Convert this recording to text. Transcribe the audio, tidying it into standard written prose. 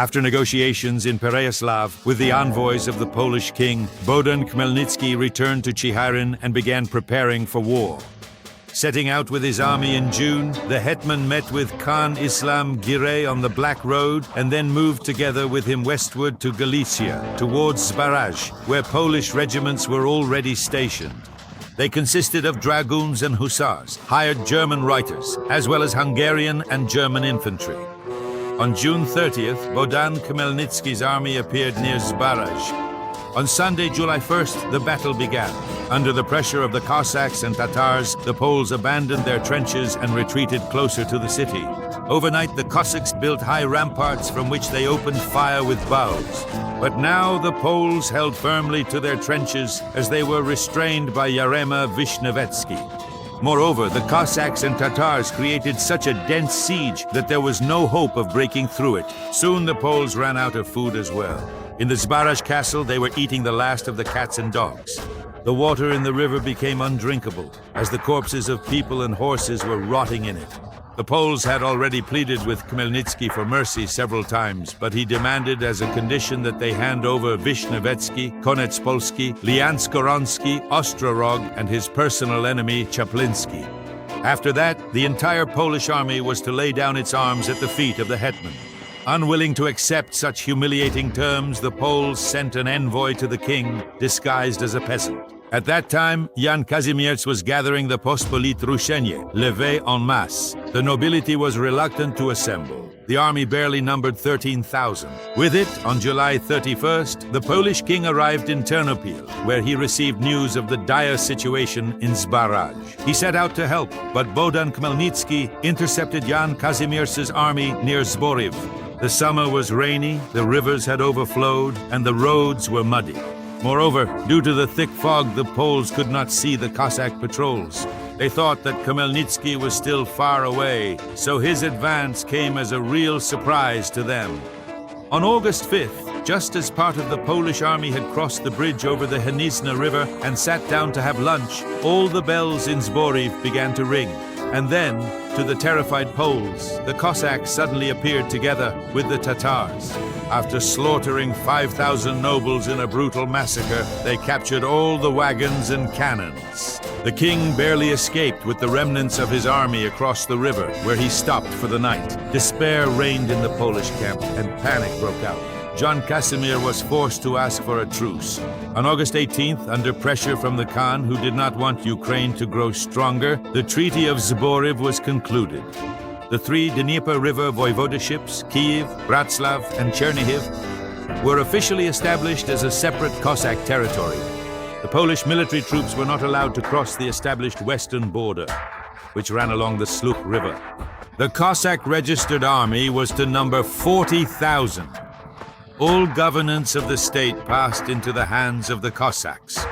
After negotiations in Pereyaslav with the envoys of the Polish king, Bohdan Khmelnytsky returned to Cheharin and began preparing for war. Setting out with his army in June, the hetman met with Khan Islam Giray on the Black Road and then moved together with him westward to Galicia, towards Zbarazh, where Polish regiments were already stationed. They consisted of dragoons and hussars, hired German reiters, as well as Hungarian and German infantry. On June 30th, Bohdan Khmelnytsky's army appeared near Zbarazh. On Sunday, July 1st, the battle began. Under the pressure of the Cossacks and Tatars, the Poles abandoned their trenches and retreated closer to the city. Overnight, the Cossacks built high ramparts from which they opened fire with bows. But now the Poles held firmly to their trenches as they were restrained by Yarema Vishnevetsky. Moreover, the Cossacks and Tatars created such a dense siege that there was no hope of breaking through it. Soon the Poles ran out of food as well. In the Zbarazh castle, they were eating the last of the cats and dogs. The water in the river became undrinkable, as the corpses of people and horses were rotting in it. The Poles had already pleaded with Khmelnytsky for mercy several times, but he demanded as a condition that they hand over Vishnevetsky, Konetspolski, Liansk-Goronsky, Ostrorog, and his personal enemy, Chaplinsky. After that, the entire Polish army was to lay down its arms at the feet of the hetman. Unwilling to accept such humiliating terms, the Poles sent an envoy to the king, disguised as a peasant. At that time, Jan Kazimierz was gathering the Pospolit Rushenie, levée en masse. The nobility was reluctant to assemble. The army barely numbered 13,000. With it, on July 31st, the Polish king arrived in Ternopil, where he received news of the dire situation in Zbarazh. He set out to help, but Bohdan Khmelnytsky intercepted Jan Kazimierz's army near Zboriv. The summer was rainy, the rivers had overflowed, and the roads were muddy. Moreover, due to the thick fog, the Poles could not see the Cossack patrols. They thought that Khmelnytsky was still far away, so his advance came as a real surprise to them. On August 5th, just as part of the Polish army had crossed the bridge over the Hnisna River and sat down to have lunch, all the bells in Zboriv began to ring. And then, to the terrified Poles, the Cossacks suddenly appeared together with the Tatars. After slaughtering 5,000 nobles in a brutal massacre, they captured all the wagons and cannons. The king barely escaped with the remnants of his army across the river, where he stopped for the night. Despair reigned in the Polish camp, and panic broke out. Jan Kazimierz was forced to ask for a truce. On August 18th, under pressure from the Khan, who did not want Ukraine to grow stronger, the Treaty of Zboriv was concluded. The three Dnieper River voivodeships, Kiev, Bratslav, and Chernihiv, were officially established as a separate Cossack territory. The Polish military troops were not allowed to cross the established western border, which ran along the Slukh River. The Cossack registered army was to number 40,000. All governance of the state passed into the hands of the Cossacks.